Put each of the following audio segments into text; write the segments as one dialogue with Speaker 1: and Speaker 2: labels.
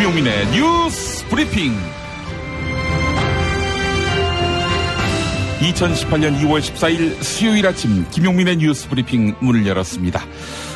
Speaker 1: 김용민의 뉴스 브리핑. 2018년 2월 14일 수요일 아침 김용민의 뉴스 브리핑 문을 열었습니다.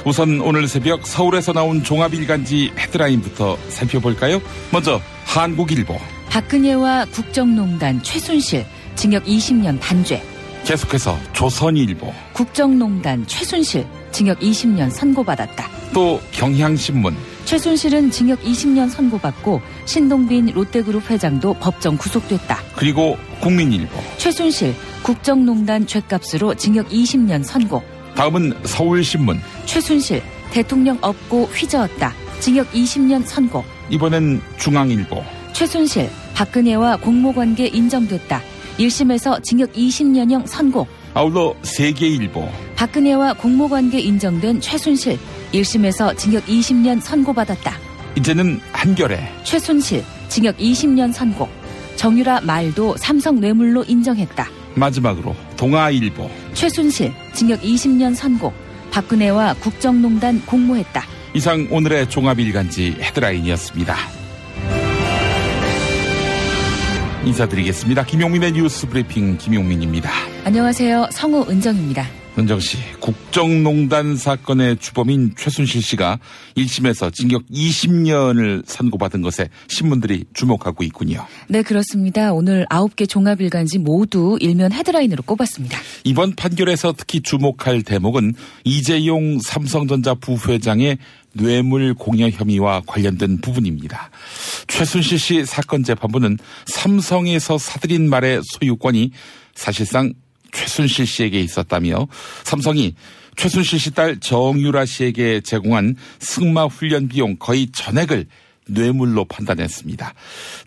Speaker 1: 우선 오늘 새벽 서울에서 나온 종합일간지 헤드라인부터 살펴볼까요? 먼저 한국일보.
Speaker 2: 박근혜와 국정농단 최순실 징역 20년 단죄.
Speaker 1: 계속해서 조선일보.
Speaker 2: 국정농단 최순실 징역 20년 선고받았다.
Speaker 1: 또 경향신문.
Speaker 2: 최순실은 징역 20년 선고받고 신동빈 롯데그룹 회장도 법정 구속됐다.
Speaker 1: 그리고 국민일보.
Speaker 2: 최순실 국정농단 죗값으로 징역 20년 선고.
Speaker 1: 다음은 서울신문.
Speaker 2: 최순실 대통령 업고 휘저었다. 징역 20년 선고.
Speaker 1: 이번엔 중앙일보.
Speaker 2: 최순실 박근혜와 공모관계 인정됐다. 1심에서 징역 20년형 선고.
Speaker 1: 아울러 세계일보.
Speaker 2: 박근혜와 공모관계 인정된 최순실 1심에서 징역 20년 선고받았다.
Speaker 1: 이제는 한겨레.
Speaker 2: 최순실 징역 20년 선고. 정유라 말도 삼성 뇌물로 인정했다.
Speaker 1: 마지막으로 동아일보.
Speaker 2: 최순실 징역 20년 선고. 박근혜와 국정농단 공모했다.
Speaker 1: 이상 오늘의 종합일간지 헤드라인이었습니다. 인사드리겠습니다. 김용민의 뉴스 브리핑 김용민입니다.
Speaker 2: 안녕하세요. 성우 은정입니다.
Speaker 1: 은정씨, 국정농단 사건의 주범인 최순실 씨가 1심에서 징역 20년을 선고받은 것에 신문들이 주목하고 있군요.
Speaker 2: 네, 그렇습니다. 오늘 9개 종합일간지 모두 일면 헤드라인으로 꼽았습니다.
Speaker 1: 이번 판결에서 특히 주목할 대목은 이재용 삼성전자 부회장의 뇌물 공여 혐의와 관련된 부분입니다. 최순실 씨 사건 재판부는 삼성에서 사들인 말의 소유권이 사실상 최순실 씨에게 있었다며 삼성이 최순실 씨 딸 정유라 씨에게 제공한 승마 훈련 비용 거의 전액을 뇌물로 판단했습니다.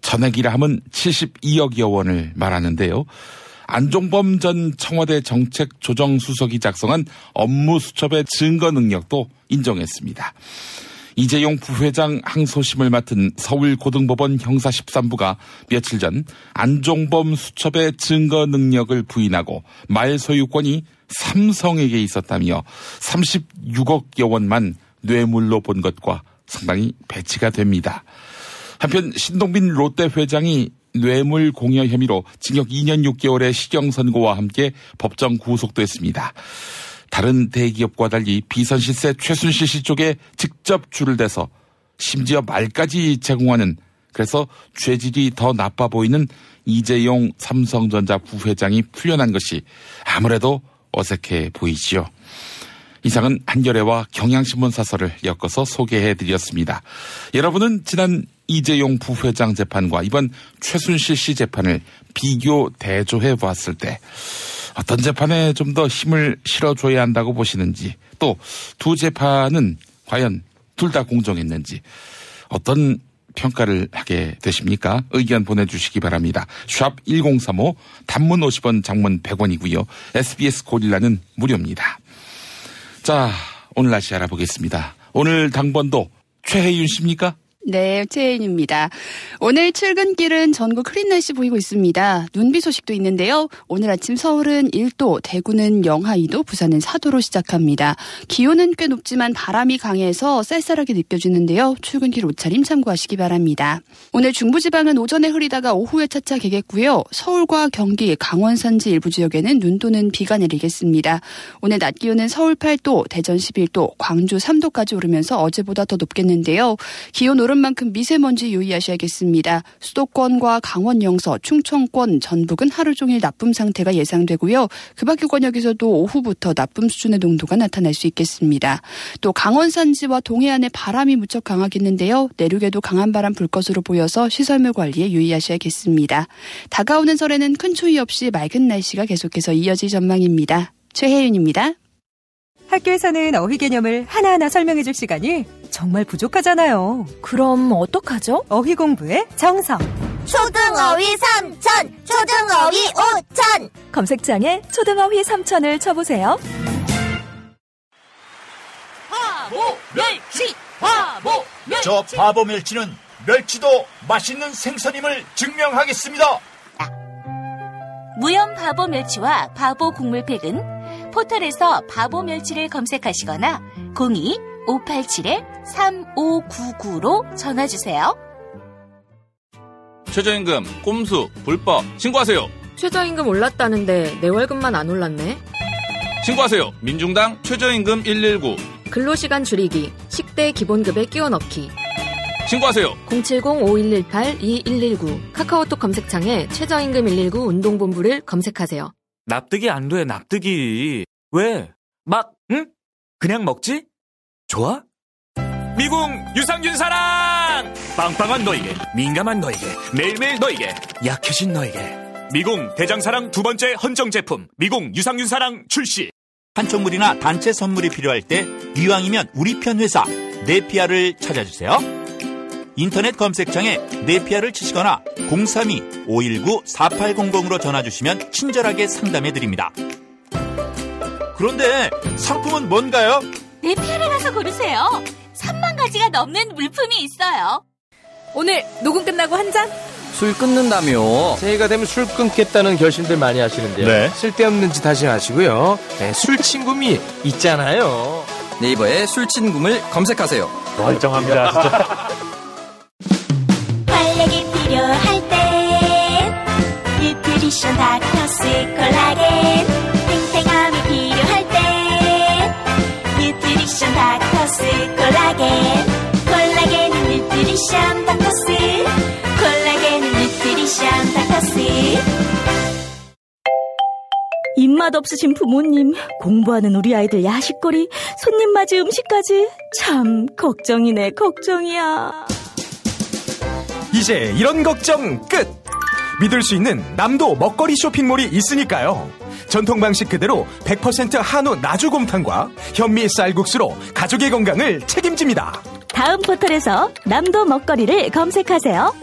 Speaker 1: 전액이라 하면 72억여 원을 말하는데요. 안종범 전 청와대 정책조정수석이 작성한 업무수첩의 증거 능력도 인정했습니다. 이재용 부회장 항소심을 맡은 서울고등법원 형사 13부가 며칠 전 안종범 수첩의 증거 능력을 부인하고 말 소유권이 삼성에게 있었다며 36억여 원만 뇌물로 본 것과 상당히 배치가 됩니다. 한편 신동빈 롯데 회장이 뇌물 공여 혐의로 징역 2년 6개월의 실형 선고와 함께 법정 구속됐습니다. 다른 대기업과 달리 비선실세 최순실 씨 쪽에 직접 줄을 대서 심지어 말까지 제공하는, 그래서 죄질이 더 나빠 보이는 이재용 삼성전자 부회장이 풀려난 것이 아무래도 어색해 보이지요. 이상은 한겨레와 경향신문 사설을 엮어서 소개해드렸습니다. 여러분은 지난 이재용 부회장 재판과 이번 최순실 씨 재판을 비교 대조해 보았을 때 어떤 재판에 좀 더 힘을 실어줘야 한다고 보시는지, 또 두 재판은 과연 둘 다 공정했는지 어떤 평가를 하게 되십니까? 의견 보내주시기 바랍니다. 샵 1035, 단문 50원, 장문 100원이고요. SBS 고릴라는 무료입니다. 자, 오늘 날씨 알아보겠습니다. 오늘 당번도 최혜윤 씨입니까?
Speaker 3: 네, 최혜인입니다. 오늘 출근길은 전국 흐린 날씨 보이고 있습니다. 눈비 소식도 있는데요. 오늘 아침 서울은 1도, 대구는 영하 2도, 부산은 4도로 시작합니다. 기온은 꽤 높지만 바람이 강해서 쌀쌀하게 느껴지는데요. 출근길 옷차림 참고하시기 바랍니다. 오늘 중부지방은 오전에 흐리다가 오후에 차차 개겠고요. 서울과 경기, 강원 산지 일부 지역에는 눈 또는 비가 내리겠습니다. 오늘 낮 기온은 서울 8도, 대전 11도, 광주 3도까지 오르면서 어제보다 더 높겠는데요. 기온 오른 만큼 미세먼지 유의하셔야겠습니다. 수도권과 강원 영서, 충청권, 전북은 하루 종일 나쁨 상태가 예상되고요. 그 밖의 권역에서도 오후부터 나쁨 수준의 농도가 나타날 수 있겠습니다. 또 강원 산지와 동해안에 바람이 무척 강하겠는데요. 내륙에도 강한 바람 불 것으로 보여서 시설물 관리에 유의하셔야겠습니다. 다가오는 설에는 큰 추위 없이 맑은 날씨가 계속해서 이어질 전망입니다. 최혜윤입니다.
Speaker 4: 학교에서는 어휘 개념을 하나하나 설명해줄 시간이 정말 부족하잖아요.
Speaker 5: 그럼 어떡하죠?
Speaker 4: 어휘 공부의 정석.
Speaker 6: 초등어휘 3천, 초등어휘 5천.
Speaker 5: 검색창에 초등어휘 3천을 쳐보세요.
Speaker 7: 바보 멸치, 바보 멸치. 저 바보 멸치는 멸치도 맛있는 생선임을 증명하겠습니다.
Speaker 8: 무염 바보 멸치와 바보 국물팩은 포털에서 바보 멸치를 검색하시거나 02-587-3599로 전화주세요.
Speaker 9: 최저임금, 꼼수, 불법 신고하세요.
Speaker 10: 최저임금 올랐다는데 내 월급만 안 올랐네.
Speaker 9: 신고하세요. 민중당 최저임금 119.
Speaker 10: 근로시간 줄이기, 식대 기본급에 끼워 넣기.
Speaker 9: 신고하세요.
Speaker 10: 070-5118-2119 카카오톡 검색창에 최저임금 119 운동본부를 검색하세요.
Speaker 11: 납득이 안 돼, 납득이. 왜? 응? 그냥 먹지? 좋아? 미궁 유산균 사랑! 빵빵한 너에게, 민감한 너에게, 매일매일 너에게, 약해진 너에게. 미궁 대장사랑 두 번째 헌정 제품 미궁 유산균 사랑 출시.
Speaker 7: 판촉물이나 단체 선물이 필요할 때 이왕이면 우리 편 회사 네피아를 찾아주세요. 인터넷 검색창에 네피아를 치시거나 032-519-4800으로 전화주시면 친절하게 상담해드립니다. 그런데 상품은 뭔가요?
Speaker 8: 네피아를 가서 고르세요. 3만 가지가 넘는 물품이 있어요.
Speaker 4: 오늘 녹음 끝나고 한 잔?
Speaker 12: 술 끊는다며. 새해가 되면 술 끊겠다는 결심들 많이 하시는데요.
Speaker 13: 네.
Speaker 12: 쓸데없는 짓 하지 마시고요. 네, 술친구미 있잖아요.
Speaker 14: 네이버에 술친구를 검색하세요.
Speaker 13: 멀쩡합니다, 진짜.
Speaker 6: 활력이 필요할 때 뉴트리션 닥터스 콜라겐. 탱탱함이 필요할 때 뉴트리션 닥터스 콜라겐. 콜라겐은 뉴트리션 닥터스. 콜라겐은 뉴트리션 닥터스.
Speaker 5: 입맛 없으신 부모님, 공부하는 우리 아이들 야식거리, 손님 맞이 음식까지 참 걱정이네, 걱정이야.
Speaker 15: 이제 이런 걱정 끝! 믿을 수 있는 남도 먹거리 쇼핑몰이 있으니까요. 전통 방식 그대로 100% 한우 나주곰탕과 현미 쌀국수로 가족의 건강을 책임집니다.
Speaker 5: 다음 포털에서 남도 먹거리를 검색하세요.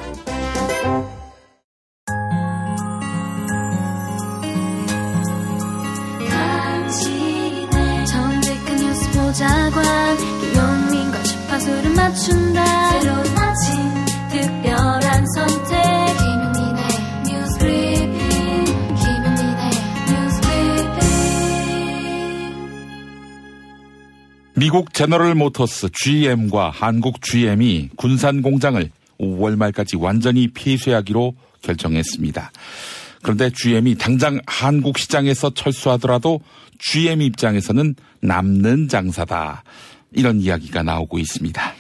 Speaker 16: 정직한 뉴스 보자관 김용민과 주파수를 맞춘다. 새로운 아침 특별한 선택 김용민의 뉴스 브리핑. 김용민의 뉴스 브리핑.
Speaker 1: 미국 제너럴 모터스 GM과 한국 GM이 군산 공장을 5월 말까지 완전히 폐쇄하기로 결정했습니다. 그런데 GM이 당장 한국 시장에서 철수하더라도 GM 입장에서는 남는 장사다. 이런 이야기가 나오고 있습니다.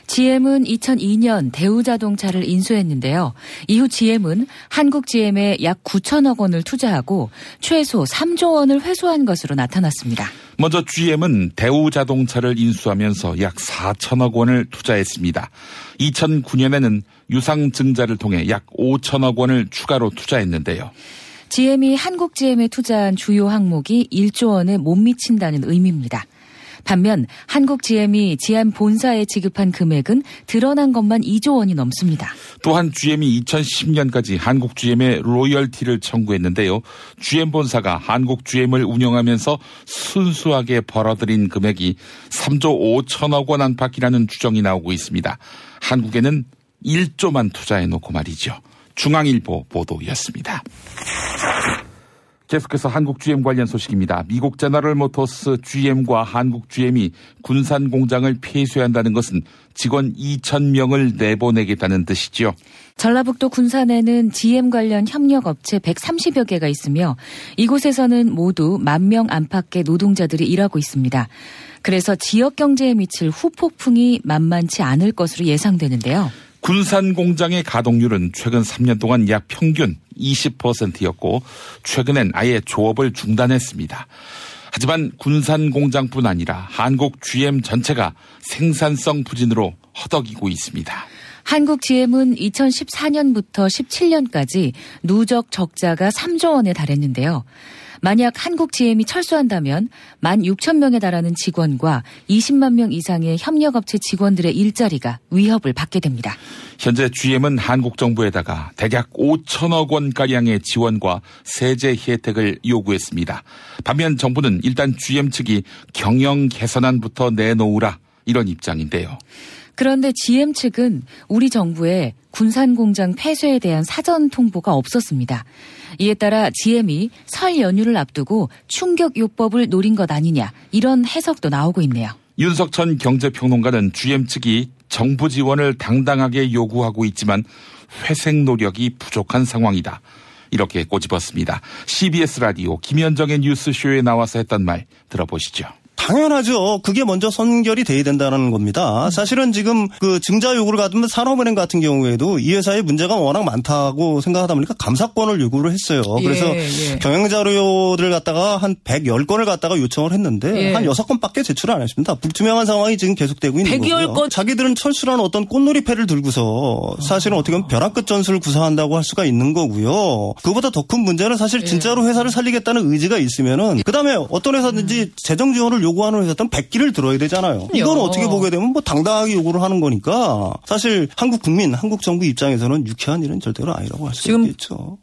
Speaker 2: GM은 2002년 대우자동차를 인수했는데요. 이후 GM은 한국 GM에 약 9천억 원을 투자하고 최소 3조 원을 회수한 것으로 나타났습니다.
Speaker 1: 먼저 GM은 대우자동차를 인수하면서 약 4천억 원을 투자했습니다. 2009년에는 유상증자를 통해 약 5천억 원을 추가로 투자했는데요.
Speaker 2: GM이 한국 GM에 투자한 주요 항목이 1조 원에 못 미친다는 의미입니다. 반면 한국 GM이 지안 본사에 지급한 금액은 드러난 것만 2조 원이 넘습니다.
Speaker 1: 또한 GM이 2010년까지 한국 GM에 로열티를 청구했는데요. GM 본사가 한국 GM을 운영하면서 순수하게 벌어들인 금액이 3조 5천억 원 안팎이라는 추정이 나오고 있습니다. 한국에는 1조만 투자해놓고 말이죠. 중앙일보 보도였습니다. 계속해서 한국 GM 관련 소식입니다. 미국 제너럴 모터스 GM과 한국 GM이 군산 공장을 폐쇄한다는 것은 직원 2,000명을 내보내겠다는 뜻이죠.
Speaker 2: 전라북도 군산에는 GM 관련 협력업체 130여 개가 있으며 이곳에서는 모두 10,000명 안팎의 노동자들이 일하고 있습니다. 그래서 지역 경제에 미칠 후폭풍이 만만치 않을 것으로 예상되는데요.
Speaker 1: 군산 공장의 가동률은 최근 3년 동안 약 평균 20%였고 최근엔 아예 조업을 중단했습니다. 하지만 군산 공장뿐 아니라 한국 GM 전체가 생산성 부진으로 허덕이고 있습니다.
Speaker 2: 한국 GM은 2014년부터 17년까지 누적 적자가 3조 원에 달했는데요. 만약 한국 GM이 철수한다면 16,000명에 달하는 직원과 20만 명 이상의 협력업체 직원들의 일자리가 위협을 받게 됩니다.
Speaker 1: 현재 GM은 한국 정부에다가 대략 5천억 원가량의 지원과 세제 혜택을 요구했습니다. 반면 정부는 일단 GM 측이 경영 개선안부터 내놓으라 이런 입장인데요.
Speaker 2: 그런데 GM 측은 우리 정부에 군산 공장 폐쇄에 대한 사전 통보가 없었습니다. 이에 따라 GM이 설 연휴를 앞두고 충격 요법을 노린 것 아니냐 이런 해석도 나오고 있네요.
Speaker 1: 윤석천 경제평론가는 GM 측이 정부 지원을 당당하게 요구하고 있지만 회색 노력이 부족한 상황이다. 이렇게 꼬집었습니다. CBS 라디오 김현정의 뉴스쇼에 나와서 했던 말 들어보시죠.
Speaker 17: 당연하죠. 그게 먼저 선결이 돼야 된다는 겁니다. 사실은 지금 그 증자 요구를 받으면 산업은행 같은 경우에도 이 회사의 문제가 워낙 많다고 생각하다 보니까 감사권을 요구를 했어요. 그래서 경영자료를 갖다가 한 110건을 갖다가 요청을 했는데 한 6건밖에 제출을 안 했습니다. 불투명한 상황이 지금 계속되고 있는 거고요. 110건? 자기들은 철수라는 어떤 꽃놀이패를 들고서 사실은 어떻게 보면 벼랑 끝 전술을 구사한다고 할 수가 있는 거고요. 그보다 더 큰 문제는 사실 진짜로 회사를 살리겠다는 의지가 있으면은 그다음에 어떤 회사든지 재정 지원을 요구하는 회사들은 100기를 들어야 되잖아요. 이건 어떻게 보게 되면 뭐 당당하게 요구를 하는 거니까 사실 한국 국민, 한국 정부 입장에서는 유쾌한 일은 절대로 아니라고 할 수 있겠죠.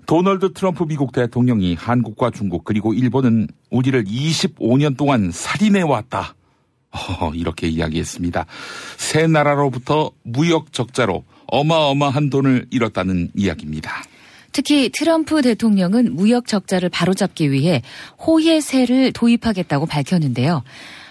Speaker 1: 도널드 트럼프 미국 대통령이 한국과 중국 그리고 일본은 우리를 25년 동안 살인해왔다. 이렇게 이야기했습니다. 세 나라로부터 무역 적자로 어마어마한 돈을 잃었다는 이야기입니다.
Speaker 2: 특히 트럼프 대통령은 무역 적자를 바로잡기 위해 호혜세를 도입하겠다고 밝혔는데요.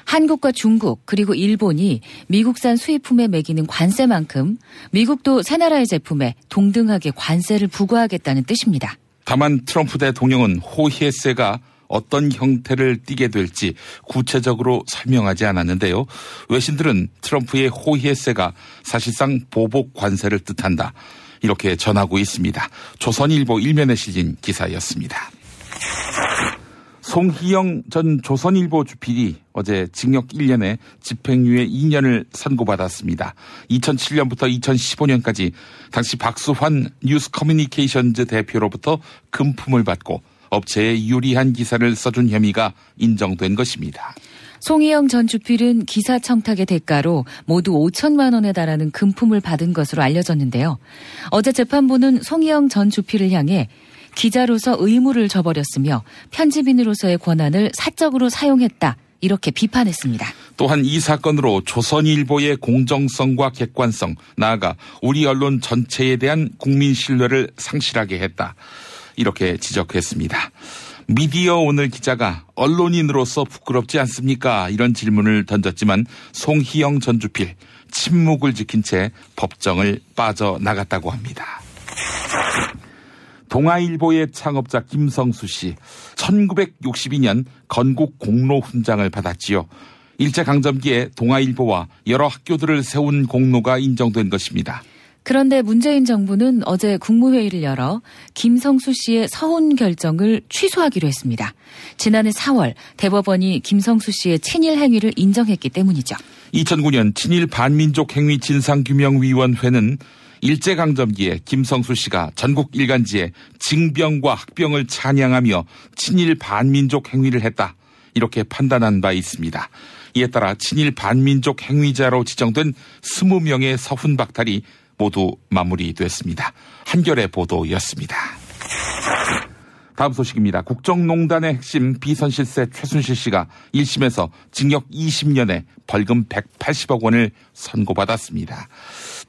Speaker 2: 한국과 중국 그리고 일본이 미국산 수입품에 매기는 관세만큼 미국도 세 나라의 제품에 동등하게 관세를 부과하겠다는 뜻입니다.
Speaker 1: 다만 트럼프 대통령은 호혜세가 어떤 형태를 띠게 될지 구체적으로 설명하지 않았는데요. 외신들은 트럼프의 호혜세가 사실상 보복 관세를 뜻한다. 이렇게 전하고 있습니다. 조선일보 일면에 실린 기사였습니다. 송희영 전 조선일보 주필이 어제 징역 1년에 집행유예 2년을 선고받았습니다. 2007년부터 2015년까지 당시 박수환 뉴스커뮤니케이션즈 대표로부터 금품을 받고 업체에 유리한 기사를 써준 혐의가 인정된 것입니다.
Speaker 2: 송희영 전 주필은 기사 청탁의 대가로 모두 5천만 원에 달하는 금품을 받은 것으로 알려졌는데요. 어제 재판부는 송희영 전 주필을 향해 기자로서 의무를 저버렸으며 편집인으로서의 권한을 사적으로 사용했다. 이렇게 비판했습니다.
Speaker 1: 또한 이 사건으로 조선일보의 공정성과 객관성, 나아가 우리 언론 전체에 대한 국민 신뢰를 상실하게 했다. 이렇게 지적했습니다. 미디어 오늘 기자가 언론인으로서 부끄럽지 않습니까? 이런 질문을 던졌지만 송희영 전 주필 침묵을 지킨 채 법정을 빠져나갔다고 합니다. 동아일보의 창업자 김성수 씨, 1962년 건국 공로 훈장을 받았지요. 일제강점기에 동아일보와 여러 학교들을 세운 공로가 인정된 것입니다.
Speaker 2: 그런데 문재인 정부는 어제 국무회의를 열어 김성수 씨의 서훈 결정을 취소하기로 했습니다. 지난해 4월 대법원이 김성수 씨의 친일 행위를 인정했기 때문이죠.
Speaker 1: 2009년 친일 반민족 행위 진상규명위원회는 일제강점기에 김성수 씨가 전국 일간지에 징병과 학병을 찬양하며 친일 반민족 행위를 했다. 이렇게 판단한 바 있습니다. 이에 따라 친일 반민족 행위자로 지정된 20명의 서훈 박탈이 모두 마무리됐습니다. 한겨레 보도였습니다. 다음 소식입니다. 국정농단의 핵심 비선실세 최순실 씨가 1심에서 징역 20년에 벌금 180억 원을 선고받았습니다.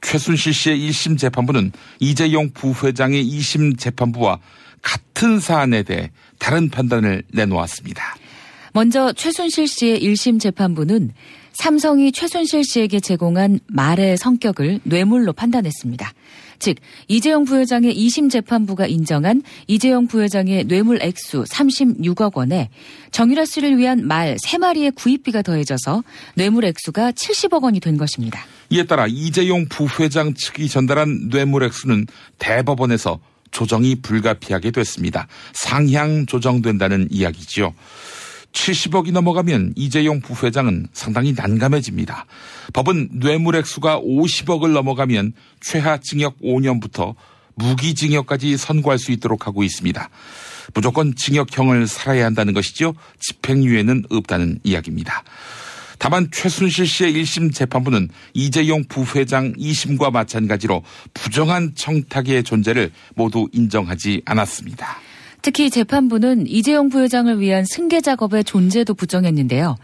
Speaker 1: 최순실 씨의 1심 재판부는 이재용 부회장의 2심 재판부와 같은 사안에 대해 다른 판단을 내놓았습니다.
Speaker 2: 먼저 최순실 씨의 1심 재판부는 삼성이 최순실 씨에게 제공한 말의 성격을 뇌물로 판단했습니다. 즉 이재용 부회장의 2심 재판부가 인정한 이재용 부회장의 뇌물 액수 36억 원에 정유라 씨를 위한 말 3마리의 구입비가 더해져서 뇌물 액수가 70억 원이 된 것입니다.
Speaker 1: 이에 따라 이재용 부회장 측이 전달한 뇌물 액수는 대법원에서 조정이 불가피하게 됐습니다. 상향 조정된다는 이야기지요. 70억이 넘어가면 이재용 부회장은 상당히 난감해집니다. 법은 뇌물 액수가 50억을 넘어가면 최하 징역 5년부터 무기징역까지 선고할 수 있도록 하고 있습니다. 무조건 징역형을 살아야 한다는 것이죠. 집행유예는 없다는 이야기입니다. 다만 최순실 씨의 1심 재판부는 이재용 부회장 2심과 마찬가지로 부정한 청탁의 존재를 모두 인정하지 않았습니다.
Speaker 2: 특히 재판부는 이재용 부회장을 위한 승계 작업의 존재도 부정했는데요.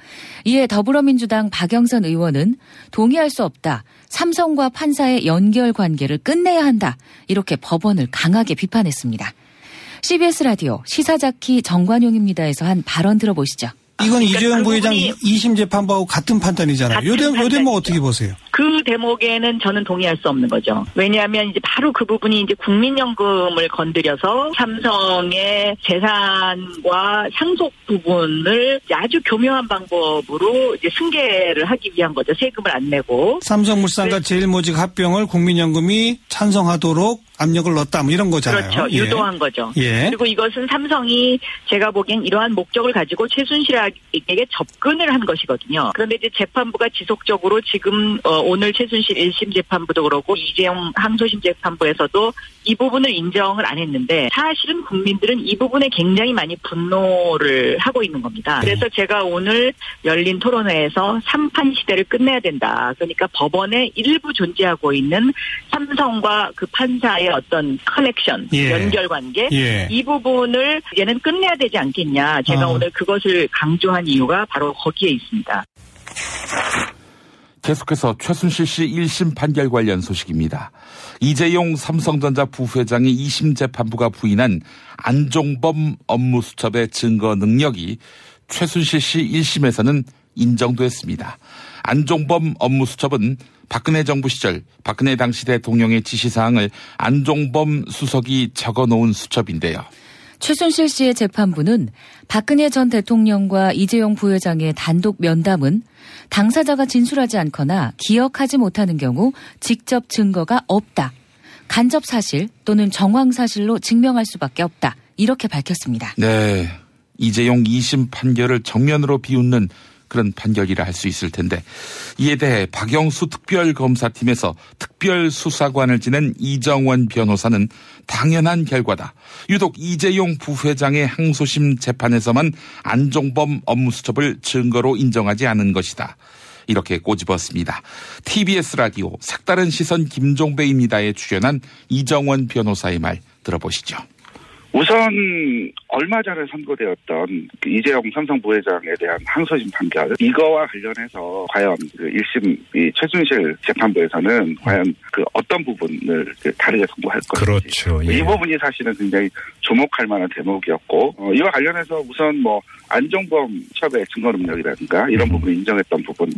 Speaker 2: 이에 더불어민주당 박영선 의원은 동의할 수 없다. 삼성과 판사의 연결 관계를 끝내야 한다. 이렇게 법원을 강하게 비판했습니다. CBS 라디오 시사자키 정관용입니다에서 한 발언 들어보시죠.
Speaker 18: 이건 이재용 부회장 2심 재판부하고 같은 판단이잖아요. 요 대목 어떻게 보세요?
Speaker 19: 그 대목에는 저는 동의할 수 없는 거죠. 왜냐하면 이제 바로 그 부분이 이제 국민연금을 건드려서 삼성의 재산과 상속 부분을 아주 교묘한 방법으로 이제 승계를 하기 위한 거죠. 세금을 안 내고.
Speaker 18: 삼성물산과 제일모직 합병을 국민연금이 찬성하도록 압력을 넣었다, 뭐 이런 거잖아요.
Speaker 19: 그렇죠. 유도한 거죠.
Speaker 18: 예.
Speaker 19: 그리고 이것은 삼성이 제가 보기엔 이러한 목적을 가지고 최순실에게 접근을 한 것이거든요. 그런데 이제 재판부가 지속적으로 지금 오늘 최순실 1심 재판부도 그렇고 이재용 항소심 재판부에서도 이 부분을 인정을 안 했는데 사실은 국민들은 이 부분에 굉장히 많이 분노를 하고 있는 겁니다. 그래서 제가 오늘 열린 토론회에서 3판 시대를 끝내야 된다. 그러니까 법원에 일부 존재하고 있는 삼성과 그 판사의 어떤 커넥션, 연결관계 이 부분을 이제는 끝내야 되지 않겠냐. 제가 오늘 그것을 강조한 이유가 바로 거기에 있습니다.
Speaker 1: 계속해서 최순실 씨 1심 판결 관련 소식입니다. 이재용 삼성전자 부회장의 2심 재판부가 부인한 안종범 업무수첩의 증거 능력이 최순실 씨 1심에서는 인정됐습니다. 안종범 업무수첩은 박근혜 정부 시절 박근혜 당시 대통령의 지시사항을 안종범 수석이 적어놓은 수첩인데요.
Speaker 2: 최순실 씨의 재판부는 박근혜 전 대통령과 이재용 부회장의 단독 면담은 당사자가 진술하지 않거나 기억하지 못하는 경우 직접 증거가 없다. 간접 사실 또는 정황 사실로 증명할 수밖에 없다. 이렇게 밝혔습니다.
Speaker 1: 네, 이재용 2심 판결을 정면으로 비웃는 그런 판결이라 할 수 있을 텐데 이에 대해 박영수 특별검사팀에서 특별수사관을 지낸 이정원 변호사는 당연한 결과다. 유독 이재용 부회장의 항소심 재판에서만 안종범 업무수첩을 증거로 인정하지 않은 것이다. 이렇게 꼬집었습니다. TBS 라디오 색다른 시선 김종배입니다에 출연한 이정원 변호사의 말 들어보시죠.
Speaker 20: 우선 얼마 전에 선고되었던 이재용 삼성 부회장에 대한 항소심 판결 이거와 관련해서 과연 그 1심 최순실 재판부에서는 과연 그 어떤 부분을 다르게 선고할 것인지
Speaker 21: 그렇죠. 예.
Speaker 20: 이 부분이 사실은 굉장히 주목할 만한 대목이었고 이와 관련해서 우선 뭐 안종범 첩의 증거 능력이라든가 이런 부분을 인정했던 부분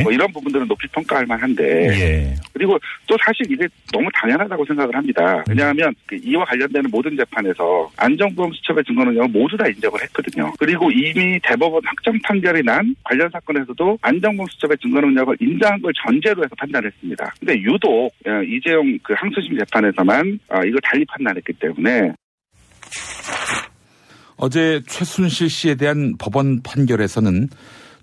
Speaker 20: 뭐 이런 부분들은 높이 평가할 만한데 그리고 또 사실 이게 너무 당연하다고 생각을 합니다. 왜냐하면 이와 관련되는 모든 재판에서 안종범 수첩의 증거 능력을 모두 다 인정을 했거든요. 그리고 이미 대법원 확정 판결이 난 관련 사건에서도 안종범 수첩의 증거 능력을 인정한 걸 전제로 해서 판단했습니다. 근데 유독 이재용 그 항소심 재판에서만 이걸 달리 판단했기 때문에
Speaker 1: 어제 최순실 씨에 대한 법원 판결에서는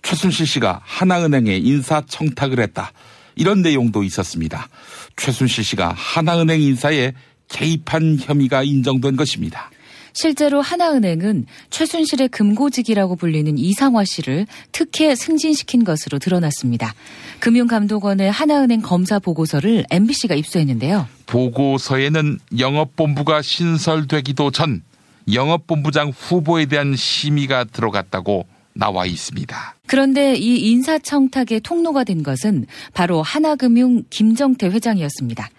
Speaker 1: 최순실 씨가 하나은행에 인사청탁을 했다. 이런 내용도 있었습니다. 최순실 씨가 하나은행 인사에 개입한 혐의가 인정된 것입니다.
Speaker 2: 실제로 하나은행은 최순실의 금고직이라고 불리는 이상화 씨를 특혜 승진시킨 것으로 드러났습니다. 금융감독원의 하나은행 검사 보고서를 MBC가 입수했는데요.
Speaker 1: 보고서에는 영업본부가 신설되기도 전 영업본부장 후보에 대한 심의가 들어갔다고 나와 있습니다.
Speaker 2: 그런데 이 인사청탁의 통로가 된 것은 바로 하나금융 김정태 회장이었습니다.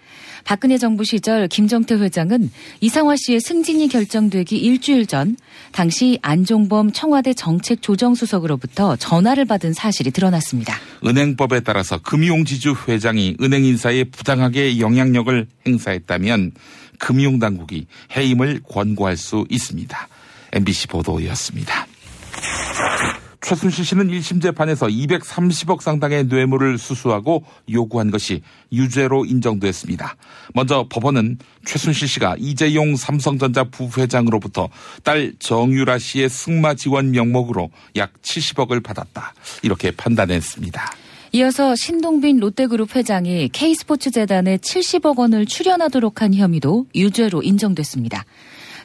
Speaker 2: 박근혜 정부 시절 김정태 회장은 이상화 씨의 승진이 결정되기 일주일 전 당시 안종범 청와대 정책조정수석으로부터 전화를 받은 사실이 드러났습니다.
Speaker 1: 은행법에 따라서 금융지주 회장이 은행 인사에 부당하게 영향력을 행사했다면 금융당국이 해임을 권고할 수 있습니다. MBC 보도였습니다. 최순실 씨는 1심 재판에서 230억 상당의 뇌물을 수수하고 요구한 것이 유죄로 인정됐습니다. 먼저 법원은 최순실 씨가 이재용 삼성전자 부회장으로부터 딸 정유라 씨의 승마 지원 명목으로 약 70억을 받았다. 이렇게 판단했습니다.
Speaker 2: 이어서 신동빈 롯데그룹 회장이 K스포츠재단에 70억 원을 출연하도록 한 혐의도 유죄로 인정됐습니다.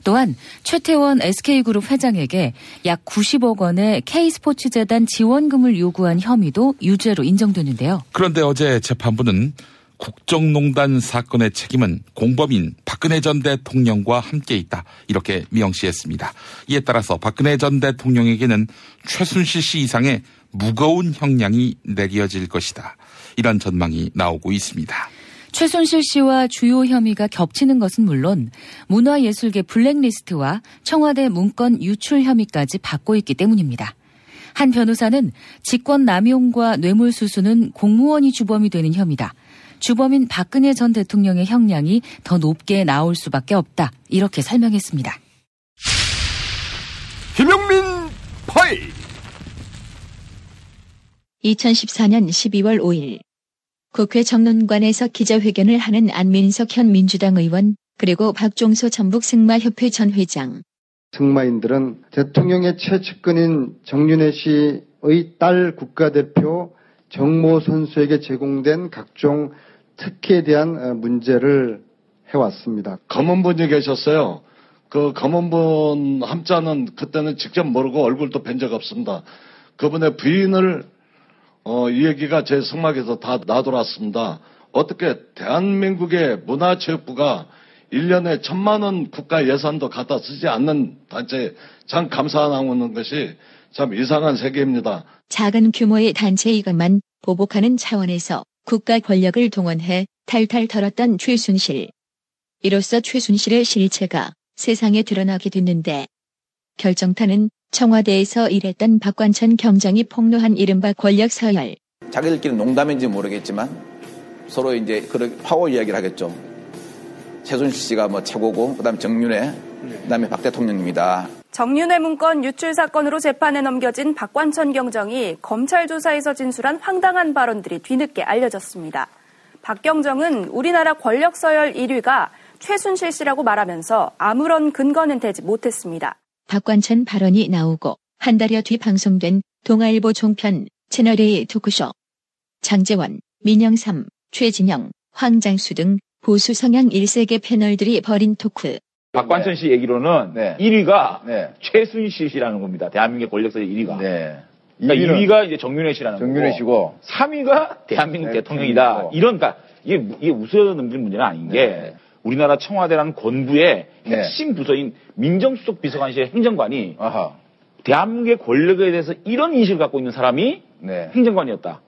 Speaker 2: 또한 최태원 SK그룹 회장에게 약 90억 원의 K스포츠재단 지원금을 요구한 혐의도 유죄로 인정되는데요.
Speaker 1: 그런데 어제 재판부는 국정농단 사건의 책임은 공범인 박근혜 전 대통령과 함께 있다. 이렇게 명시했습니다. 이에 따라서 박근혜 전 대통령에게는 최순실 씨 이상의 무거운 형량이 내려질 것이다. 이런 전망이 나오고 있습니다.
Speaker 2: 최순실 씨와 주요 혐의가 겹치는 것은 물론 문화예술계 블랙리스트와 청와대 문건 유출 혐의까지 받고 있기 때문입니다. 한 변호사는 직권 남용과 뇌물수수는 공무원이 주범이 되는 혐의다. 주범인 박근혜 전 대통령의 형량이 더 높게 나올 수밖에 없다. 이렇게 설명했습니다.
Speaker 21: 김용민 파일
Speaker 22: 2014년 12월 5일 국회 정론관에서 기자회견을 하는 안민석 현 민주당 의원 그리고 박종소 전북승마협회 전 회장.
Speaker 23: 승마인들은 대통령의 최측근인 정윤회 씨의 딸 국가대표 정모 선수에게 제공된 각종 특혜에 대한 문제를 해왔습니다.
Speaker 24: 검은분이 계셨어요. 그 검은분 함자는 그때는 직접 모르고 얼굴도 뵌 적 없습니다. 그분의 부인을 이 얘기가 제 성막에서 다 나돌았습니다. 어떻게 대한민국의 문화체육부가 1년에 1,000만 원 국가 예산도 갖다 쓰지 않는 단체에 참 감사하는 것이 참 이상한 세계입니다.
Speaker 22: 작은 규모의 단체 이것만 보복하는 차원에서 국가 권력을 동원해 탈탈 털었던 최순실. 이로써 최순실의 실체가 세상에 드러나게 됐는데 결정타는 청와대에서 일했던 박관천 경장이 폭로한 이른바 권력 서열.
Speaker 25: 자기들끼리 농담인지 모르겠지만 서로 이제 그런 파워 이야기를 하겠죠. 최순실 씨가 뭐 최고고 그다음 정윤회, 그다음에 박 대통령입니다.
Speaker 26: 정윤회 문건 유출 사건으로 재판에 넘겨진 박관천 경정이 검찰 조사에서 진술한 황당한 발언들이 뒤늦게 알려졌습니다. 박 경정은 우리나라 권력 서열 1위가 최순실 씨라고 말하면서 아무런 근거는 대지 못했습니다.
Speaker 22: 박관천 발언이 나오고 한 달여 뒤 방송된 동아일보 종편 채널A 토크쇼. 장제원, 민영삼, 최진영, 황장수 등 보수 성향 1세계 패널들이 벌인 토크.
Speaker 13: 박관천 씨 얘기로는 1위가 최순실 씨라는 겁니다. 대한민국의 권력서의 1위가. 그러니까 2위가 이제 정윤회 씨라는 거고. 정윤회 씨고. 3위가 대한민국 대통령이다. 이런, 그러니까 이게 웃어넘길 문제는 아닌 게 우리나라 청와대라는 권부의 핵심 부서인 민정수석 비서관실의 행정관이 대한민국의 권력에 대해서 이런 인식을 갖고 있는 사람이 행정관이었다.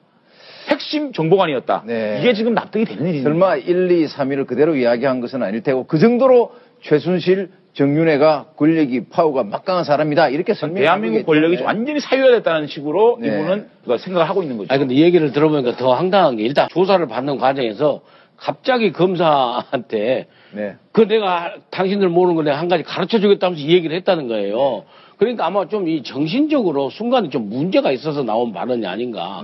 Speaker 13: 핵심 정보관이었다. 이게 지금 납득이 되는 일이죠.
Speaker 27: 설마 1, 2, 3위를 그대로 이야기한 것은 아닐 테고 그 정도로 최순실, 정윤회가 권력이 파워가 막강한 사람이다. 이렇게 설명해
Speaker 13: 대한민국 권력이 완전히 사유화됐다는 식으로 이분은 생각을 하고 있는 거죠.
Speaker 28: 아니 근데 이 얘기를 들어보니까 더 황당한 게 일단 조사를 받는 과정에서 갑자기 검사한테 그 내가 당신들 모르는 거 내가 한 가지 가르쳐 주겠다면서 이 얘기를 했다는 거예요. 그러니까 아마 좀 이 정신적으로 순간에 좀 문제가 있어서 나온 발언이 아닌가.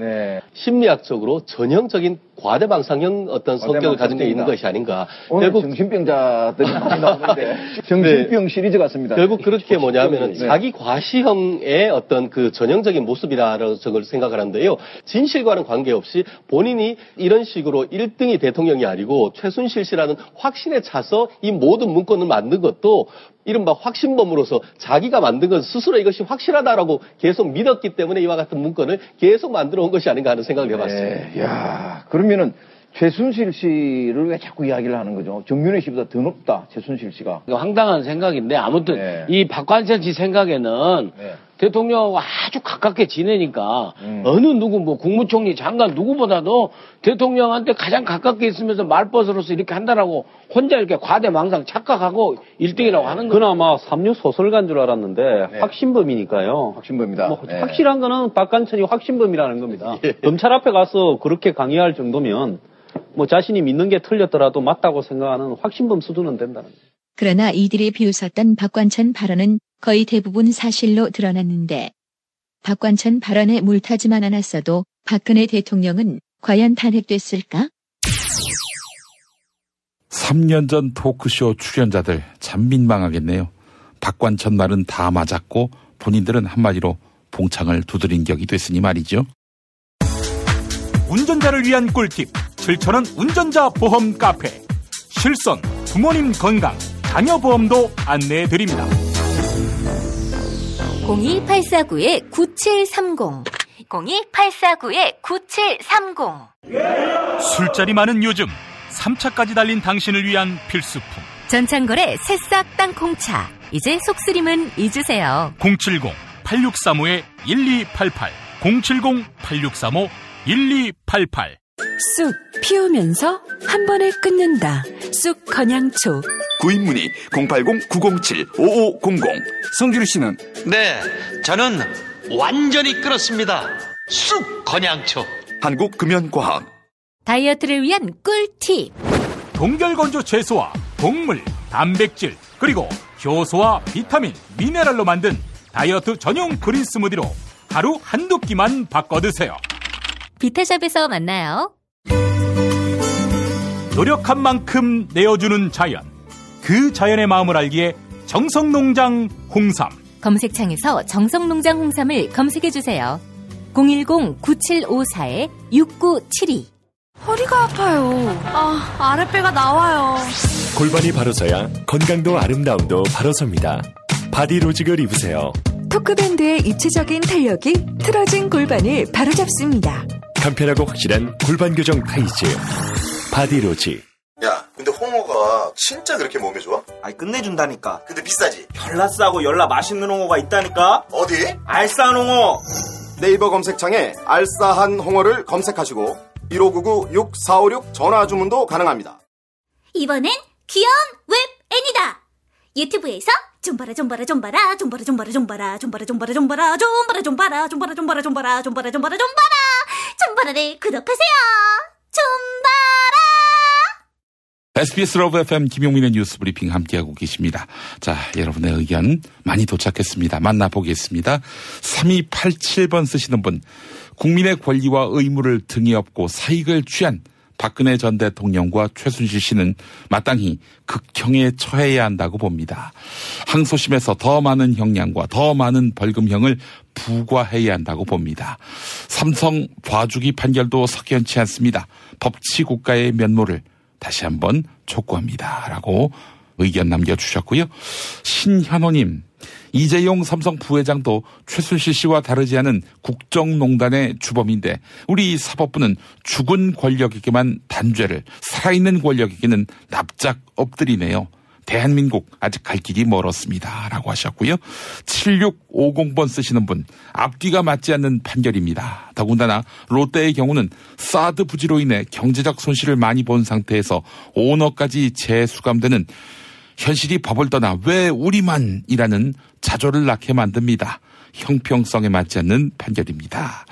Speaker 29: 심리학적으로 전형적인 과대망상형 어떤 성격을 가진 게 있는 것이 아닌가.
Speaker 27: 오늘 결국 정신병자들이 많이 나오는데 정신병 시리즈 같습니다.
Speaker 29: 결국 그렇게 뭐냐면은 자기 과시형의 어떤 그 전형적인 모습이라는 걸 생각을 하는데요. 진실과는 관계없이 본인이 이런 식으로 1등이 대통령이 아니고 최순실 씨라는 확신에 차서 이 모든 문건을 만든 것도 이른바 확신범으로서 자기가 만든 건 스스로 이것이 확실하다라고 계속 믿었기 때문에 이와 같은 문건을 계속 만들어 온 것이 아닌가 하는 생각을 해봤어요.
Speaker 27: 야, 그러면은 최순실 씨를 왜 자꾸 이야기를 하는 거죠? 정윤회 씨보다 더 높다, 최순실 씨가.
Speaker 28: 황당한 생각인데 아무튼 이 박관천 씨 생각에는 대통령하고 아주 가깝게 지내니까 어느 누구 뭐 국무총리 장관 누구보다도 대통령한테 가장 가깝게 있으면서 말벗으로서 이렇게 한다라고 혼자 이렇게 과대망상 착각하고 1등이라고 하는 거예요.
Speaker 30: 그나마 삼류 소설가인 줄 알았는데 확신범이니까요.
Speaker 27: 확신범이다.
Speaker 30: 뭐 확실한 거는 박관천이 확신범이라는 겁니다. 검찰 앞에 가서 그렇게 강의할 정도면 뭐 자신이 믿는 게 틀렸더라도 맞다고 생각하는 확신범 수준은 된다는 거예요.
Speaker 22: 그러나 이들이 비웃었던 박관천 발언은 거의 대부분 사실로 드러났는데 박관천 발언에 물타지만 않았어도 박근혜 대통령은 과연 탄핵됐을까?
Speaker 1: 3년 전 토크쇼 출연자들 참 민망하겠네요. 박관천 말은 다 맞았고 본인들은 한마디로 봉창을 두드린 격이 됐으니 말이죠.
Speaker 7: 운전자를 위한 꿀팁 7,000원 운전자 보험 카페 실손, 부모님 건강, 자녀보험도 안내해드립니다.
Speaker 8: 02849-9730 02849-9730
Speaker 7: 술자리 많은 요즘 3차까지 달린 당신을 위한 필수품
Speaker 8: 전창걸의 새싹 땅콩차 이제 속쓰림은 잊으세요.
Speaker 7: 070-8635-1288 070-8635-1288
Speaker 31: 쑥 피우면서 한 번에 끊는다. 쑥 건양초.
Speaker 32: 구입문의 080-907-5500.
Speaker 33: 성규리 씨는?
Speaker 34: 네, 저는
Speaker 3: 완전히 끊었습니다. 쑥 건양초.
Speaker 4: 한국금연과학.
Speaker 31: 다이어트를 위한 꿀팁.
Speaker 5: 동결건조 채소와 곡물, 단백질, 그리고 효소와 비타민, 미네랄로 만든 다이어트 전용 그린 스무디로 하루 한두 끼만 바꿔 드세요.
Speaker 31: 비타샵에서 만나요.
Speaker 5: 노력한 만큼 내어주는 자연. 그 자연의 마음을 알기에 정성농장 홍삼.
Speaker 31: 검색창에서 정성농장 홍삼을 검색해주세요. 010-9754-6972.
Speaker 6: 허리가 아파요. 아랫배가 나와요.
Speaker 9: 골반이 바로서야 건강도 아름다움도 바로섭니다. 바디로직을 입으세요.
Speaker 31: 토크밴드의 입체적인 탄력이 틀어진 골반을 바로잡습니다.
Speaker 9: 간편하고 확실한 골반 교정 타이즈. 바디로직.
Speaker 10: 야, 근데 홍어가 진짜 그렇게 몸에 좋아?
Speaker 11: 아니, 끝내준다니까.
Speaker 10: 근데 비싸지?
Speaker 11: 열나 싸고 열나 맛있는 홍어가 있다니까.
Speaker 10: 어디?
Speaker 11: 알싸한 홍어.
Speaker 10: 네이버 검색창에 알싸한 홍어를 검색하시고 1599-6456 전화 주문도 가능합니다.
Speaker 12: 이번엔 귀여운 웹 애니다. 유튜브에서 좀봐라 좀봐라 좀봐라 좀봐라 좀봐라 좀봐라 좀봐라 좀봐라 좀봐라 좀봐라 좀봐라 좀봐라 좀봐라 좀봐라 좀봐라 좀봐라 좀봐라를 구독하세요. 좀봐라.
Speaker 1: SBS 러브 FM 김용민의 뉴스 브리핑 함께하고 계십니다. 자, 여러분의 의견 많이 도착했습니다. 만나보겠습니다. 3287번 쓰시는 분. 국민의 권리와 의무를 등에 업고 사익을 취한 박근혜 전 대통령과 최순실 씨는 마땅히 극형에 처해야 한다고 봅니다. 항소심에서 더 많은 형량과 더 많은 벌금형을 부과해야 한다고 봅니다. 삼성 봐주기 판결도 석연치 않습니다. 법치국가의 면모를 다시 한번 촉구합니다. 라고 의견 남겨주셨고요. 신현호님, 이재용 삼성 부회장도 최순실 씨와 다르지 않은 국정농단의 주범인데 우리 사법부는 죽은 권력에게만 단죄를, 살아있는 권력에게는 납작 엎드리네요. 대한민국 아직 갈 길이 멀었습니다. 라고 하셨고요. 7650번 쓰시는 분, 앞뒤가 맞지 않는 판결입니다. 더군다나 롯데의 경우는 사드 부지로 인해 경제적 손실을 많이 본 상태에서 오너까지 재수감되는 현실이 법을 떠나 왜 우리만이라는 자조를 낳게 만듭니다. 형평성에 맞지 않는 판결입니다.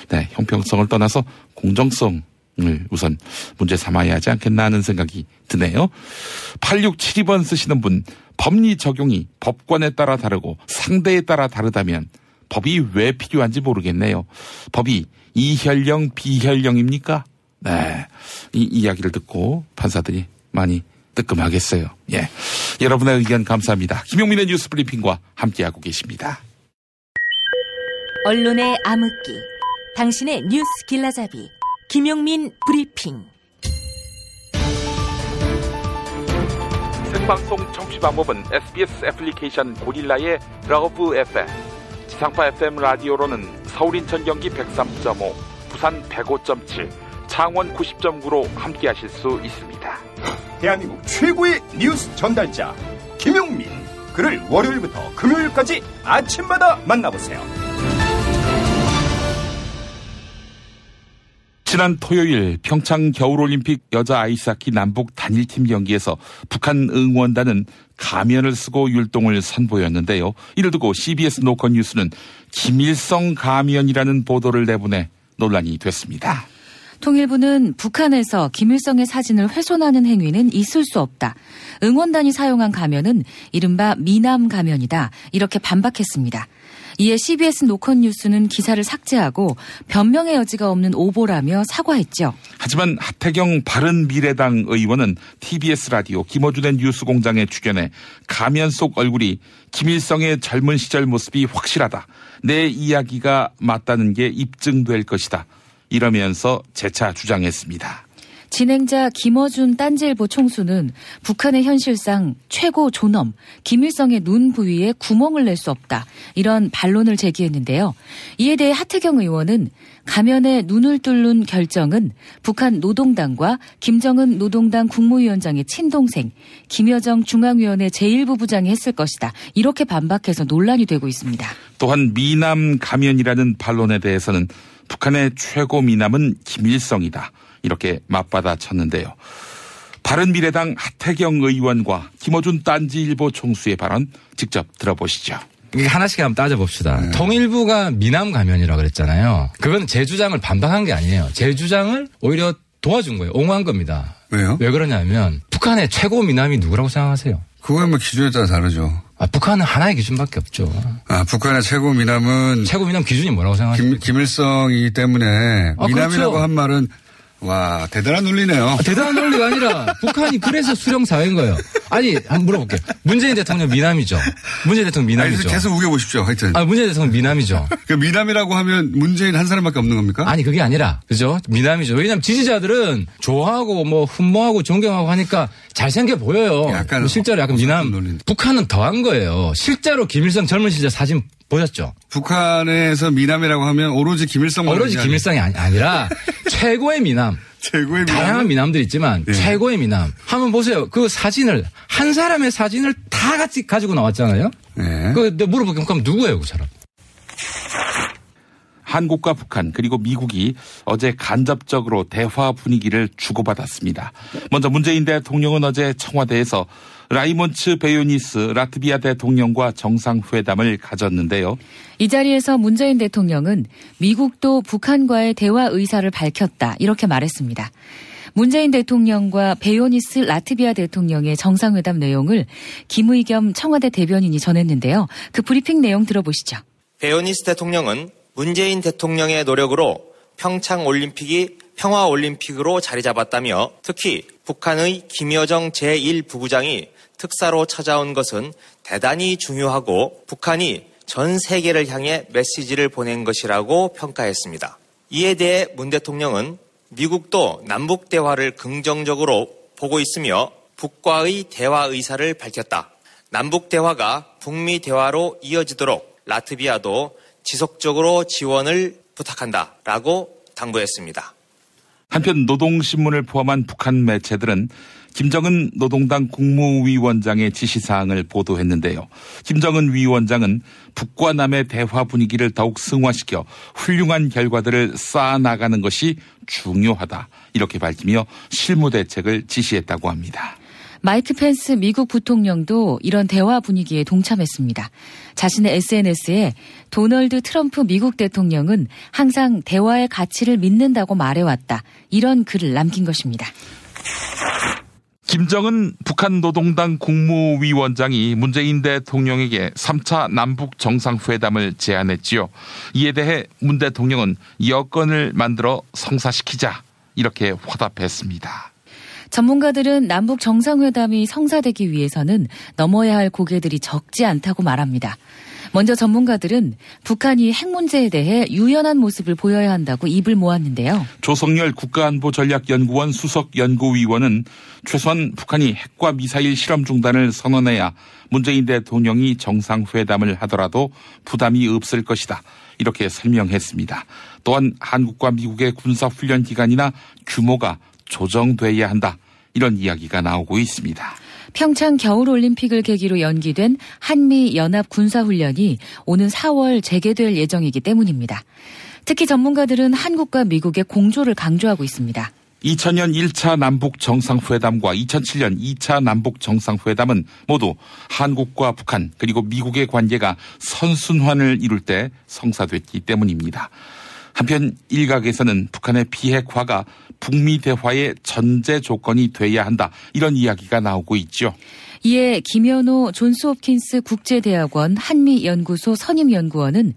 Speaker 1: 네, 형평성을 떠나서 공정성을 우선 문제 삼아야 하지 않겠나 하는 생각이 드네요. 8672번 쓰시는 분, 법리 적용이 법관에 따라 다르고 상대에 따라 다르다면 법이 왜 필요한지 모르겠네요. 법이 이혈령 비혈령입니까? 네, 이 이야기를 듣고 판사들이 많이 뜨끔하겠어요. 예, 여러분의 의견 감사합니다. 김용민의 뉴스 브리핑과 함께하고 계십니다.
Speaker 31: 언론의 암흑기, 당신의 뉴스 길라잡이, 김용민 브리핑.
Speaker 1: 생방송 청취 방법은 SBS 애플리케이션 고릴라의 러브 FM, 지상파 FM 라디오로는 서울 인천 경기 103.5, 부산 105.7, 창원 90.9로 함께하실 수 있습니다.
Speaker 21: 대한민국 최고의 뉴스 전달자 김용민, 그를 월요일부터 금요일까지 아침마다 만나보세요.
Speaker 1: 지난 토요일 평창 겨울올림픽 여자 아이스하키 남북 단일팀 경기에서 북한 응원단은 가면을 쓰고 율동을 선보였는데요. 이를 두고 CBS 노컷 뉴스는 김일성 가면이라는 보도를 내보내 논란이 됐습니다.
Speaker 2: 통일부는 북한에서 김일성의 사진을 훼손하는 행위는 있을 수 없다. 응원단이 사용한 가면은 이른바 미남 가면이다. 이렇게 반박했습니다. 이에 CBS 노컷 뉴스는 기사를 삭제하고 변명의 여지가 없는 오보라며 사과했죠.
Speaker 1: 하지만 하태경 바른미래당 의원은 TBS 라디오 김어준의 뉴스공장에 출연해 가면 속 얼굴이 김일성의 젊은 시절 모습이 확실하다. 내 이야기가 맞다는 게 입증될 것이다. 이러면서 재차 주장했습니다.
Speaker 2: 진행자 김어준 딴지일보 총수는 북한의 현실상 최고 존엄 김일성의 눈 부위에 구멍을 낼 수 없다. 이런 반론을 제기했는데요. 이에 대해 하태경 의원은 가면에 눈을 뚫는 결정은 북한 노동당과 김정은 노동당 국무위원장의 친동생 김여정 중앙위원회 제1부부장이 했을 것이다. 이렇게 반박해서 논란이 되고 있습니다.
Speaker 1: 또한 미남 가면이라는 반론에 대해서는 북한의 최고 미남은 김일성이다. 이렇게 맞받아쳤는데요. 바른미래당 하태경 의원과 김어준 딴지일보 총수의 발언 직접 들어보시죠.
Speaker 4: 이게 하나씩 한번 따져봅시다. 통일부가 미남 가면이라고 그랬잖아요. 그건 제 주장을 반박한 게 아니에요. 제 주장을 오히려 도와준 거예요. 옹호한 겁니다.
Speaker 14: 왜요?
Speaker 4: 왜 그러냐면 북한의 최고 미남이 누구라고 생각하세요?
Speaker 14: 그건 뭐 기준에 따라 다르죠.
Speaker 4: 북한은 하나의 기준밖에 없죠.
Speaker 14: 북한의 최고 미남은
Speaker 4: 최고 미남 기준이 뭐라고 생각하세요?
Speaker 14: 김일성이기 때문에 미남이라고
Speaker 4: 그렇죠.
Speaker 14: 한 말은 와 대단한 논리네요.
Speaker 4: 대단한 논리가 아니라 북한이 그래서 수령 사회인 거예요. 아니 한번 물어볼게요. 문재인 대통령 미남이죠. 문재인 대통령 미남이죠.
Speaker 14: 아니, 계속 우겨보십시오. 하여튼.
Speaker 4: 문재인 대통령 미남이죠.
Speaker 14: 그 미남이라고 하면 문재인 한 사람밖에 없는 겁니까?
Speaker 4: 아니 그게 아니라 그죠? 미남이죠. 왜냐하면 지지자들은 좋아하고 뭐 흠모하고 존경하고 하니까 잘생겨 보여요.
Speaker 14: 약간
Speaker 4: 실제로 약간 미남. 북한은 더한 거예요. 실제로 김일성 젊은 시절 사진 보셨죠?
Speaker 14: 북한에서 미남이라고 하면 오로지 김일성만
Speaker 4: 오로지 김일성이 아니라 최고의 미남.
Speaker 14: 최고의 미남.
Speaker 4: 다양한 미남들이 있지만 최고의 미남. 한번 보세요. 그 사진을 한 사람의 사진을 다 같이 가지고 나왔잖아요. 그 물어볼게요. 그럼 누구예요, 그 사람?
Speaker 1: 한국과 북한 그리고 미국이 어제 간접적으로 대화 분위기를 주고받았습니다. 먼저 문재인 대통령은 어제 청와대에서 라이몬츠 베요니스 라트비아 대통령과 정상회담을 가졌는데요.
Speaker 2: 이 자리에서 문재인 대통령은 미국도 북한과의 대화 의사를 밝혔다 이렇게 말했습니다. 문재인 대통령과 베요니스 라트비아 대통령의 정상회담 내용을 김의겸 청와대 대변인이 전했는데요. 그 브리핑 내용 들어보시죠.
Speaker 15: 베요니스 대통령은 문재인 대통령의 노력으로 평창올림픽이 평화올림픽으로 자리 잡았다며 특히 북한의 김여정 제1부부장이 특사로 찾아온 것은 대단히 중요하고 북한이 전 세계를 향해 메시지를 보낸 것이라고 평가했습니다. 이에 대해 문 대통령은 미국도 남북 대화를 긍정적으로 보고 있으며 북과의 대화 의사를 밝혔다. 남북 대화가 북미 대화로 이어지도록 라트비아도 지속적으로 지원을 부탁한다라고 당부했습니다.
Speaker 1: 한편 노동신문을 포함한 북한 매체들은 김정은 노동당 국무위원장의 지시사항을 보도했는데요. 김정은 위원장은 북과 남의 대화 분위기를 더욱 승화시켜 훌륭한 결과들을 쌓아나가는 것이 중요하다. 이렇게 밝히며 실무 대책을 지시했다고 합니다.
Speaker 2: 마이크 펜스 미국 부통령도 이런 대화 분위기에 동참했습니다. 자신의 SNS에 도널드 트럼프 미국 대통령은 항상 대화의 가치를 믿는다고 말해왔다. 이런 글을 남긴 것입니다.
Speaker 1: 김정은 북한 노동당 국무위원장이 문재인 대통령에게 3차 남북 정상회담을 제안했지요. 이에 대해 문 대통령은 여건을 만들어 성사시키자 이렇게 화답했습니다.
Speaker 2: 전문가들은 남북 정상회담이 성사되기 위해서는 넘어야 할 고개들이 적지 않다고 말합니다. 먼저 전문가들은 북한이 핵 문제에 대해 유연한 모습을 보여야 한다고 입을 모았는데요.
Speaker 1: 조성열 국가안보전략연구원 수석연구위원은 최소한 북한이 핵과 미사일 실험 중단을 선언해야 문재인 대통령이 정상회담을 하더라도 부담이 없을 것이다. 이렇게 설명했습니다. 또한 한국과 미국의 군사훈련 기간이나 규모가 조정돼야 한다. 이런 이야기가 나오고 있습니다.
Speaker 2: 평창 겨울올림픽을 계기로 연기된 한미연합 군사훈련이 오는 4월 재개될 예정이기 때문입니다. 특히 전문가들은 한국과 미국의 공조를 강조하고 있습니다.
Speaker 1: 2000년 1차 남북 정상회담과 2007년 2차 남북 정상회담은 모두 한국과 북한 그리고 미국의 관계가 선순환을 이룰 때 성사됐기 때문입니다. 한편 일각에서는 북한의 비핵화가 북미 대화의 전제 조건이 돼야 한다. 이런 이야기가 나오고 있죠.
Speaker 2: 이에 김현호 존스홉킨스 국제대학원 한미연구소 선임연구원은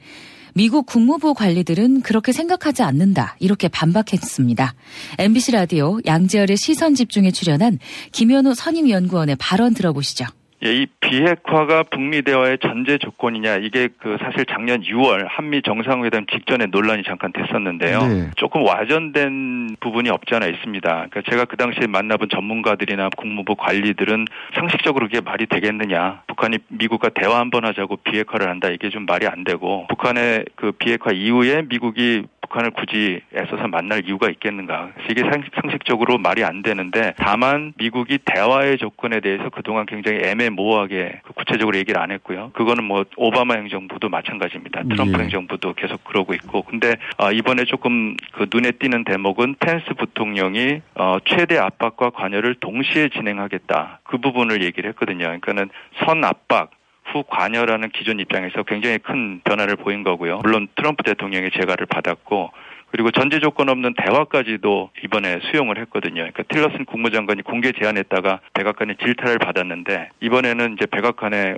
Speaker 2: 미국 국무부 관리들은 그렇게 생각하지 않는다. 이렇게 반박했습니다. MBC 라디오 양재열의 시선집중에 출연한 김현호 선임연구원의 발언 들어보시죠.
Speaker 16: 이 비핵화가 북미 대화의 전제 조건이냐 이게 사실 작년 6월 한미 정상회담 직전에 논란이 잠깐 됐었는데요. 네. 조금 와전된 부분이 없지 않아 있습니다. 그러니까 제가 그 당시에 만나본 전문가들이나 국무부 관리들은 상식적으로 그게 말이 되겠느냐. 북한이 미국과 대화 한번 하자고 비핵화를 한다. 이게 좀 말이 안 되고 북한의 그 비핵화 이후에 미국이 북한을 굳이 애써서 만날 이유가 있겠는가. 이게 상식적으로 말이 안 되는데 다만 미국이 대화의 조건에 대해서 그동안 굉장히 애매모호하게 구체적으로 얘기를 안 했고요. 그거는 뭐 오바마 행정부도 마찬가지입니다. 트럼프 행정부도 계속 그러고 있고. 근데 이번에 조금 눈에 띄는 대목은 펜스 부통령이 최대 압박과 관여를 동시에 진행하겠다. 그 부분을 얘기를 했거든요. 그러니까는 선 압박 후 관여라는 기존 입장에서 굉장히 큰 변화를 보인 거고요. 물론 트럼프 대통령의 재가를 받았고 그리고 전제 조건 없는 대화까지도 이번에 수용을 했거든요. 그러니까 틸러슨 국무장관이 공개 제안했다가 백악관의 질타를 받았는데 이번에는 이제 백악관의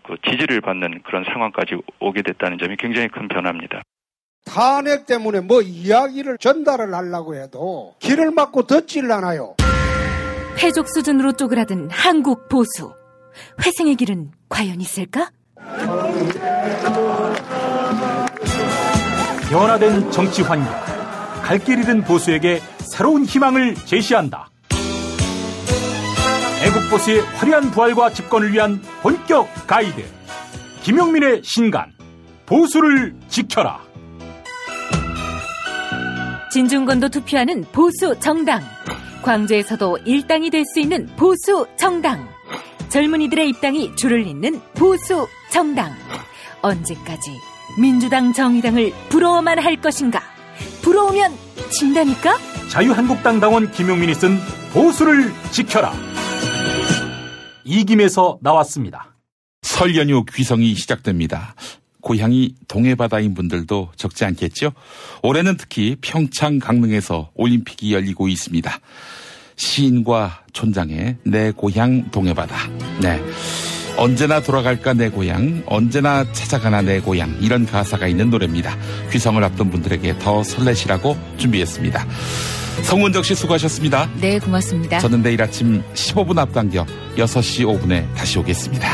Speaker 16: 그 지지를 받는 그런 상황까지 오게 됐다는 점이 굉장히 큰 변화입니다.
Speaker 13: 탄핵 때문에 뭐 이야기를 전달을 하려고 해도 길을 막고 듣질 않아요.
Speaker 31: 패족 수준으로 쪼그라든 한국 보수. 회생의 길은 과연 있을까?
Speaker 5: 변화된 정치 환경, 갈 길 잃은 보수에게 새로운 희망을 제시한다. 애국 보수의 화려한 부활과 집권을 위한 본격 가이드, 김용민의 신간, 보수를 지켜라.
Speaker 31: 진중권도 투표하는 보수 정당. 광주에서도 일당이 될 수 있는 보수 정당. 젊은이들의 입당이 줄을 잇는 보수 정당. 언제까지 민주당 정의당을 부러워만 할 것인가? 부러우면 진다니까?
Speaker 5: 자유한국당 당원 김용민이 쓴 보수를 지켜라. 이김에서 나왔습니다.
Speaker 1: 설 연휴 귀성이 시작됩니다. 고향이 동해바다인 분들도 적지 않겠죠? 올해는 특히 평창 강릉에서 올림픽이 열리고 있습니다. 시인과 촌장의 내 고향 동해바다. 네. 언제나 돌아갈까 내 고향, 언제나 찾아가나 내 고향, 이런 가사가 있는 노래입니다. 귀성을 앞둔 분들에게 더 설레시라고 준비했습니다. 성문적 씨 수고하셨습니다.
Speaker 2: 네, 고맙습니다.
Speaker 1: 저는 내일 아침 15분 앞당겨 6시 5분에 다시 오겠습니다.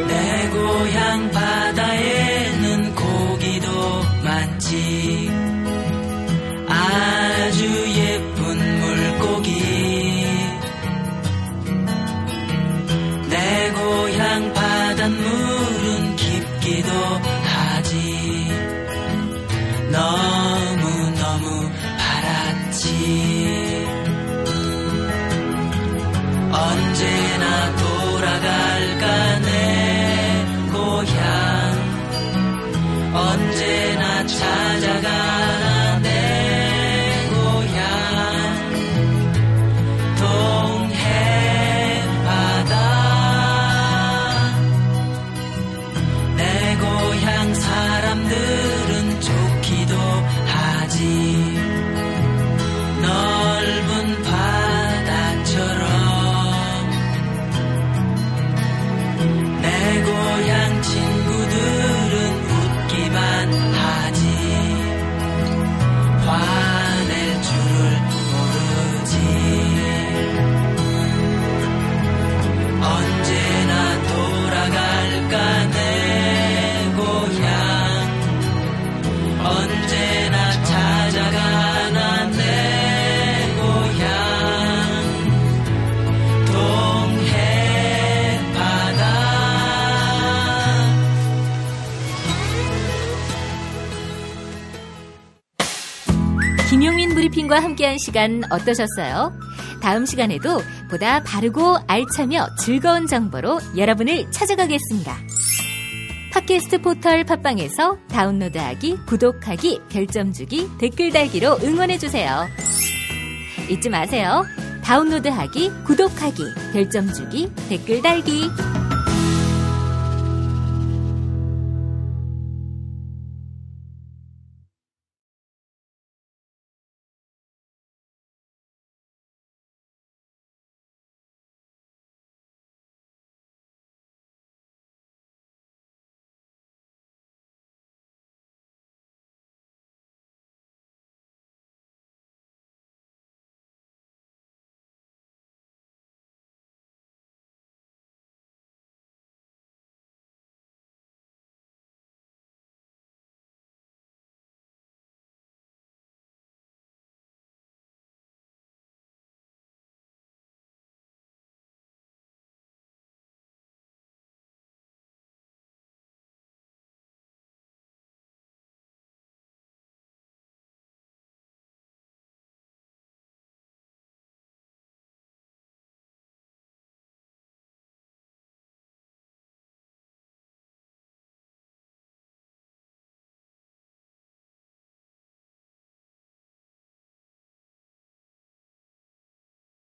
Speaker 17: 내 고향 바다에는 고기도 많지, 아주 예쁜 물고기. 내 고향 바닷물은 깊기도 하지, 너무너무 파랗지. 언제나 돌아갈까 내 고향, 언제나 찾아가나 내 고향. 동해 바다, 내 고향 사람들은 좋기도 하지, 넓은 바다처럼. 내 고향 친구들은 웃기만 하지, 화낼 줄을 모르지. 언제나 돌아갈까 내 고향, 언제나 찾아가나 내 고향. 동해 바다.
Speaker 8: 김용민 브리핑과 함께한 시간 어떠셨어요? 다음 시간에도 보다 바르고 알차며 즐거운 정보로 여러분을 찾아가겠습니다. 팟캐스트 포털 팟빵에서 다운로드하기, 구독하기, 별점 주기, 댓글 달기로 응원해주세요. 잊지 마세요. 다운로드하기, 구독하기, 별점 주기, 댓글 달기.